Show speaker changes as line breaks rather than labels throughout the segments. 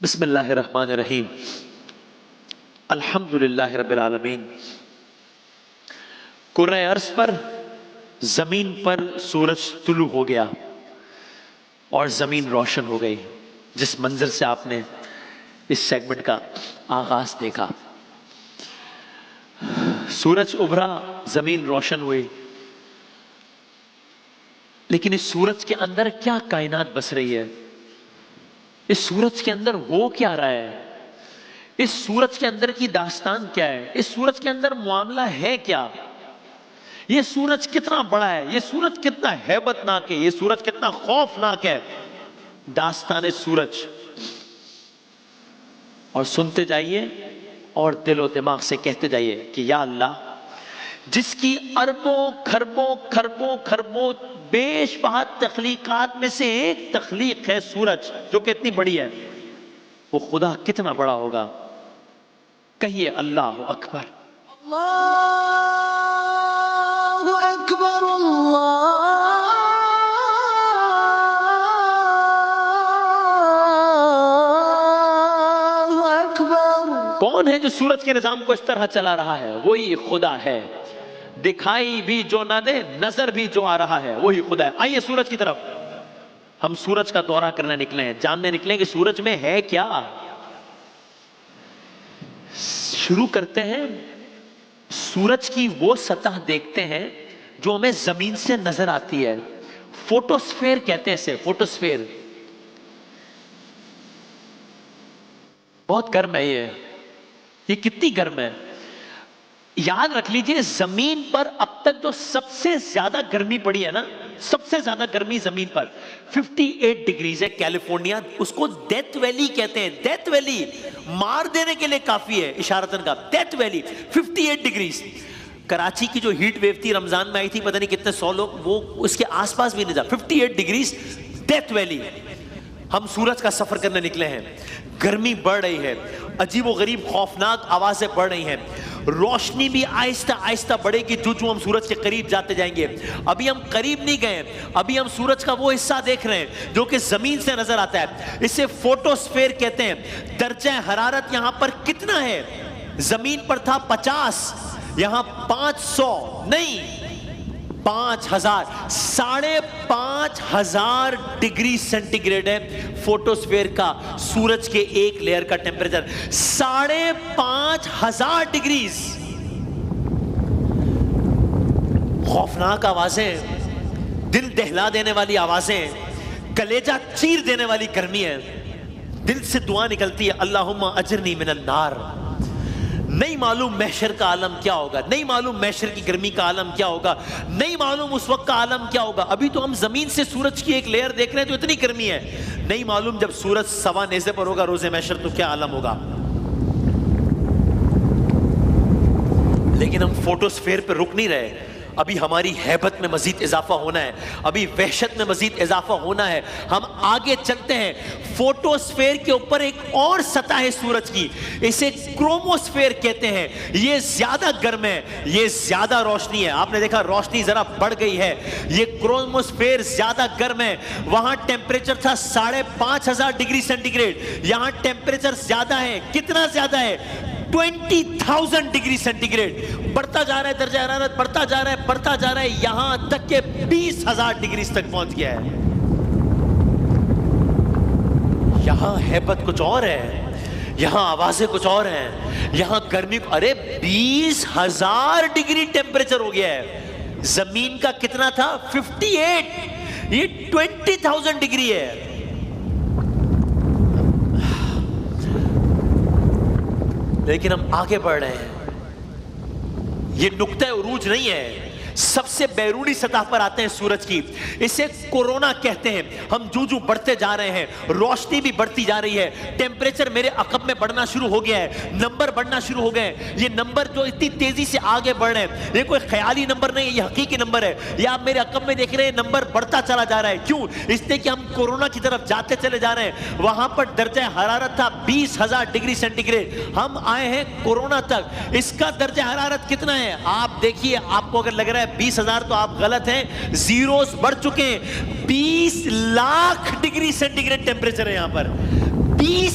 بسم اللہ الرحمن الرحیم الحمدللہ رب العالمین۔ کرۂ ارض پر زمین پر سورج طلوع ہو گیا اور زمین روشن ہو گئی، جس منظر سے آپ نے اس سیگمنٹ کا آغاز دیکھا۔ سورج ابھرا، زمین روشن ہوئی، لیکن اس سورج کے اندر کیا کائنات بس رہی ہے؟ اس سورج کے اندر ہو کیا رہا ہے؟ اس سورج کے اندر کی داستان کیا ہے؟ اس سورج کے اندر معاملہ ہے کیا؟ یہ سورج کتنا بڑا ہے؟ یہ سورج کتنا ہیبت ناک ہے؟ یہ سورج کتنا خوفناک ہے؟ داستان سورج، اور سنتے جائیے اور دل و دماغ سے کہتے جائیے کہ یا اللہ، جس کی اربوں کھربوں کھربوں کھربوں بیش بہا تخلیقات میں سے ایک تخلیق ہے سورج، جو کہ اتنی بڑی ہے، وہ خدا کتنا بڑا ہوگا؟ کہیے اللہ اکبر۔
اللہ اکبر، اللہ اکبر۔
کون ہے جو سورج کے نظام کو اس طرح چلا رہا ہے؟ وہی خدا ہے۔ دکھائی بھی جو نہ دے، نظر بھی جو آ رہا ہے، وہی خدا ہے۔ آئیے سورج کی طرف، ہم سورج کا دورہ کرنے نکلے ہیں، جاننے نکلے کہ سورج میں ہے کیا۔ شروع کرتے ہیں، سورج کی وہ سطح دیکھتے ہیں جو ہمیں زمین سے نظر آتی ہے۔ فوٹوسفیر کہتے ہیں اسے، فوٹوسفیر۔ بہت گرم ہے یہ کتنی گرم ہے؟ یاد رکھ لیجئے، زمین پر اب تک جو سب سے زیادہ گرمی پڑی ہے نا، سب سے زیادہ گرمی زمین پر 58 ڈگریز ہے۔ کیلیفورنیا، اس کو ڈیتھ ویلی کہتے ہیں۔ ڈیتھ ویلی مار دینے کے لیے کافی ہے، اشارتن کا ڈیتھ ویلی 58 ڈگریز۔ کراچی کی جو ہیٹ ویو تھی رمضان میں آئی تھی، پتہ نہیں کتنے 100 لوگ، وہ اس کے آس پاس بھی نہیں تھا۔ 58 ڈگریز ڈیتھ ویلی۔ ہم سورج کا سفر کرنے نکلے ہیں، گرمی بڑھ رہی ہے، عجیب و غریب خوفناک آوازیں بڑھ رہی ہیں، روشنی بھی آہستہ آہستہ بڑھے گی جو ہم سورج کے قریب جاتے جائیں گے۔ ابھی ہم قریب نہیں گئے، ابھی ہم سورج کا وہ حصہ دیکھ رہے ہیں جو کہ زمین سے نظر آتا ہے۔ اسے فوٹوسفیر کہتے ہیں۔ درجہ حرارت یہاں پر کتنا ہے؟ زمین پر تھا 50، یہاں 500 نہیں، 5000، 5500 ڈگری سینٹی گریڈ ہے فوٹوسفیر کا، سورج کے ایک لیئر کا ٹیمپریچر 5500 ڈگریز۔ خوفناک آوازیں، دل دہلا دینے والی آوازیں، کلیجہ چیر دینے والی گرمی ہے۔ دل سے دعا نکلتی ہے، اللہم اجرنی من النار۔ نہیں معلوم محشر کا عالم کیا ہوگا، نہیں معلوم محشر کی گرمی کا عالم کیا ہوگا، نہیں معلوم اس وقت کا عالم کیا ہوگا۔ ابھی تو ہم زمین سے سورج کی ایک لیئر دیکھ رہے ہیں تو اتنی گرمی ہے، نہیں معلوم جب سورج سوا نیزے پر ہوگا روز محشر تو کیا عالم ہوگا۔ لیکن ہم فوٹوسفیر پہ رک نہیں رہے، ابھی ہماری ہیبت میں مزید اضافہ ہونا ہے، ابھی وحشت میں مزید اضافہ ہونا ہے۔ ہم آگے چلتے ہیں، فوٹوسفیر کے اوپر ایک اور سطح ہے سورج کی، اسے کروموسفیر کہتے ہیں۔ یہ زیادہ گرم ہے، یہ زیادہ روشنی ہے۔ آپ نے دیکھا روشنی ذرا بڑھ گئی ہے، یہ کروموسفیر زیادہ گرم ہے۔ وہاں ٹیمپریچر تھا 5500 ڈگری سینٹی گریڈ، یہاں ٹیمپریچر زیادہ ہے۔ کتنا زیادہ ہے؟ 20,000 ڈگری سینٹی گریڈ۔ بڑھتا جا رہا ہے درجہ حرارت، بڑھتا جا رہا ہے، بڑھتا جا رہا ہے، یہاں تک کہ 20,000 ڈگری تک پہنچ گیا ہے۔ یہاں ہیبت کچھ اور ہے، یہاں آوازیں کچھ اور ہیں، یہاں گرمی، ارے 20,000 ڈگری ٹیمپریچر ہو گیا ہے۔ زمین کا کتنا تھا؟ 58، یہ 20,000 ڈگری ہے۔ لیکن ہم آگے بڑھ رہے ہیں، یہ نقطہ عروج نہیں ہے، سب سے بیرونی سطح پر آتے ہیں سورج کی، اسے کورونا کہتے ہیں۔ ہم جو بڑھتے جا رہے ہیں، روشنی بھی بڑھتی جا رہی ہے، ٹیمپریچر میرے عقب میں بڑھنا شروع ہو گیا ہے، نمبر بڑھنا شروع ہو گئے ہیں۔ یہ نمبر جو اتنی تیزی سے آگے بڑھ رہے ہیں، یہ کوئی خیالی نمبر نہیں ہے، یہ حقیقی نمبر ہے۔ یہ آپ میرے عقب میں دیکھ رہے ہیں، نمبر بڑھتا چلا جا رہا ہے۔ کیوں؟ اس لیے کہ ہم کورونا کی طرف جاتے چلے جا رہے ہیں۔ وہاں پر درجہ حرارت تھا 20,000 ڈگری سینٹی گریڈ، ہم آئے ہیں کورونا تک۔ اس کا درجہ حرارت کتنا ہے؟ آپ دیکھیے، آپ کو اگر لگ رہا ہے 20,000 تو آپ غلط ہیں، زیروز بڑھ چکے ہیں۔ 20 lakh degree centigrade temperature ہے یہاں پر، 20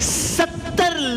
70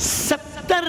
70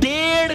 1.5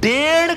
1.5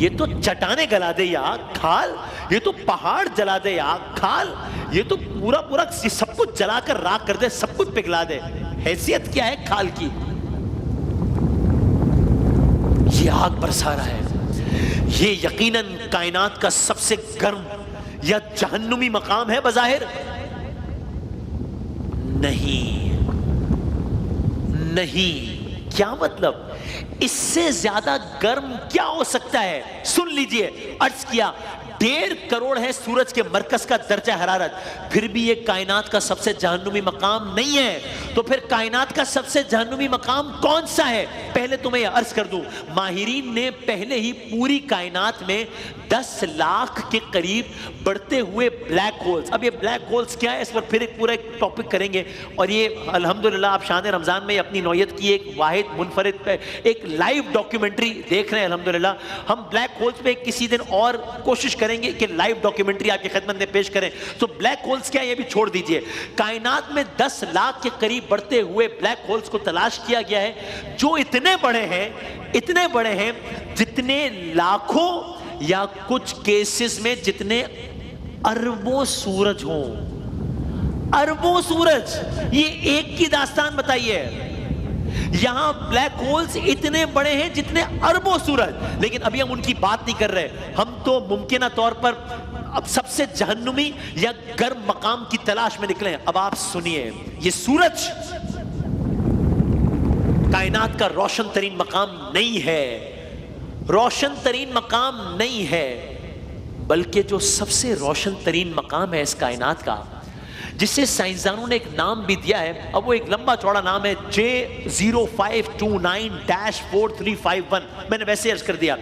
یہ تو چٹانیں گلا دے یا کھال، یہ تو پہاڑ جلا دے یا کھال، یہ تو پورا پورا سب کچھ جلا کر راکھ کر دے، سب کچھ پگھلا دے، حیثیت کیا ہے کھال کی؟ یہ آگ برسا رہا ہے، یہ یقیناً کائنات کا سب سے گرم یا جہنمی مقام ہے بظاہر؟ نہیں نہیں، کیا مطلب؟ اس سے زیادہ گرم کیا ہو سکتا ہے؟ سن لیجئے، عرض کیا 1.5 کروڑ ہے سورج کے مرکز کا درجہ حرارت، پھر بھی یہ کائنات کا سب سے جہنمی مقام نہیں ہے، تو پھر کائنات کا سب سے جہنمی مقام کون سا ہے؟ پہلے تمہیں یہ عرض کر دوں، ماہرین نے پہلے ہی پوری کائنات میں 10 لاکھ کے قریب بڑھتے ہوئے بلیک ہولز، اب یہ بلیک ہولز کیا ہے اس پر پھر ایک پورا ایک ٹاپک کریں گے، اور یہ الحمدللہ آپ شان رمضان میں اپنی نوعیت کی ایک واحد منفرد ایک لائیو ڈاکیومنٹری دیکھ رہے ہیں الحمدللہ۔ ہم بلیک ہولز پہ کسی دن اور کوشش کریں گے کہ لائیو ڈاکیومنٹری آپ کی خدمت میں پیش کریں۔ تو بلیک ہولز کیا یہ بھی چھوڑ دیجئے، کائنات میں 10 لاکھ کے قریب بڑھتے ہوئے بلیک ہولز کو تلاش کیا گیا ہے، جو اتنے بڑے ہیں جتنے لاکھوں یا کچھ کیسز میں جتنے اربوں سورج ہوں، اربوں سورج۔ یہ ایک کی داستان بتائیے، یہاں بلیک ہولز اتنے بڑے ہیں جتنے اربوں سورج، لیکن ابھی ہم ان کی بات نہیں کر رہے، ہم تو ممکنہ طور پر اب سب سے جہنمی یا گرم مقام کی تلاش میں نکلے ہیں۔ اب آپ سنیے، یہ سورج کائنات کا روشن ترین مقام نہیں ہے، روشن ترین مقام نہیں ہے، بلکہ جو سب سے روشن ترین مقام ہے اس کائنات کا، جسے سائنسدانوں نے ایک نام بھی دیا ہے، اب وہ ایک لمبا چوڑا نام ہے J0529-4351، میں نے ویسے عرض کر دیا،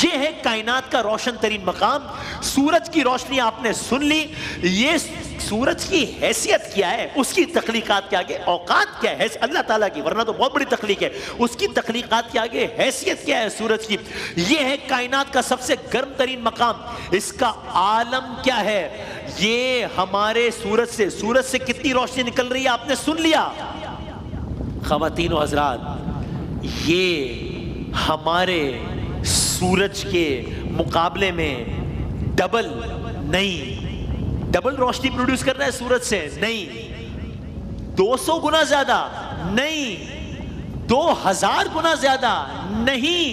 یہ ہے کائنات کا روشن ترین مقام۔ سورج کی روشنی آپ نے سن لی، یہ سورج کی حیثیت کیا ہے، اس کی تخلیقات کے آگے اوقات کیا ہے اللہ تعالیٰ کی، ورنہ تو بہت بڑی تخلیق ہے، اس کی تخلیقات کے آگے حیثیت کیا ہے سورج کی؟ یہ ہے کائنات کا سب سے گرم ترین مقام، اس کا عالم کیا ہے؟ یہ ہمارے سورج سے کتنی روشنی نکل رہی ہے آپ نے سن لیا خواتین و حضرات، یہ ہمارے سورج کے مقابلے میں ڈبل نہیں، ڈبل روشنی پروڈیوس کر رہا ہے سورج سے نہیں، 200 گنا زیادہ نہیں، 2000 گنا زیادہ نہیں،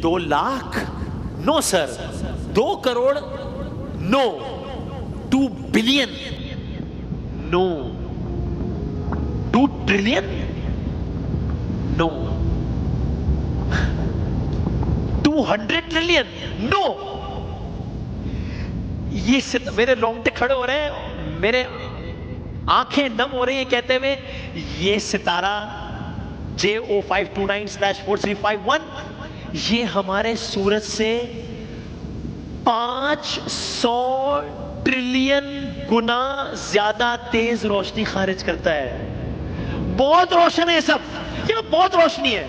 2 لاکھ نو سر، 2 کروڑ نو، 2 بلین نو، 2 ٹریلین نو، 200 ٹریلین نو۔ یہ میرے رونگٹے کھڑے ہو رہے ہیں، میرے آنکھیں نم ہو رہی ہیں کہتے ہوئے، یہ ستارہ J0529/4351 یہ ہمارے سورج سے 500 ٹریلین گنا زیادہ تیز روشنی خارج کرتا ہے۔ بہت روشن ہے سب، یہ بہت روشنی ہے۔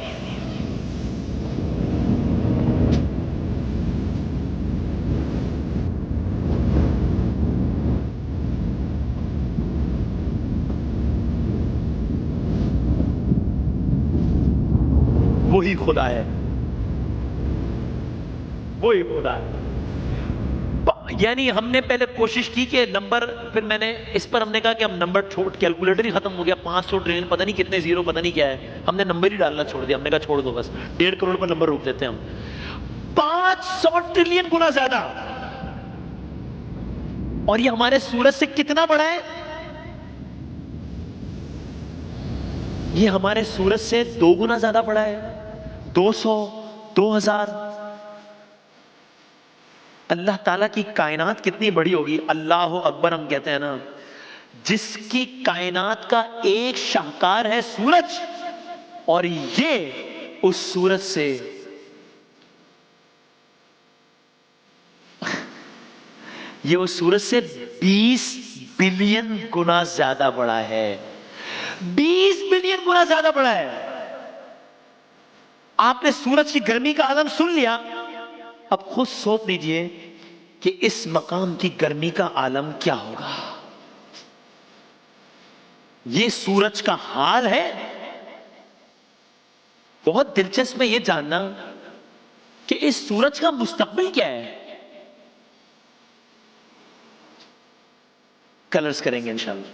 وہی خدا ہے، وہی خدا ہے۔ یعنی ہم نے پہلے کوشش کی کہ نمبر، پھر میں نے اس پر ہم نے کہا کہ ہم نمبر چھوڑ، کیلکولیٹر ہی ختم ہو گیا، 500 ٹریلین پتہ نہیں کتنے زیرو پتہ نہیں کیا ہے، ہم نے نمبر ہی ڈالنا چھوڑ دیا، ہم نے کہا چھوڑ دو بس، 1.5 کروڑ پر نمبر روک دیتے ہیں ہم۔ 500 ٹریلین گنا زیادہ، اور یہ ہمارے سورج سے کتنا بڑا ہے؟ یہ ہمارے سورج سے 2 گنا زیادہ بڑا ہے، 200، 2000۔ اللہ تعالیٰ کی کائنات کتنی بڑی ہوگی، اللہ اکبر ہم کہتے ہیں نا، جس کی کائنات کا ایک شاہکار ہے سورج، اور یہ اس سورج سے یہ اس سورج سے 20 بلین گنا زیادہ بڑا ہے، 20 بلین گنا زیادہ بڑا ہے۔ آپ نے سورج کی گرمی کا عالم سن لیا، اب خود سوچ لیجئے کہ اس مقام کی گرمی کا عالم کیا ہوگا۔ یہ سورج کا حال ہے۔ بہت دلچسپ ہے یہ جاننا کہ اس سورج کا مستقبل کیا ہے. کلرز کریں گے انشاءاللہ.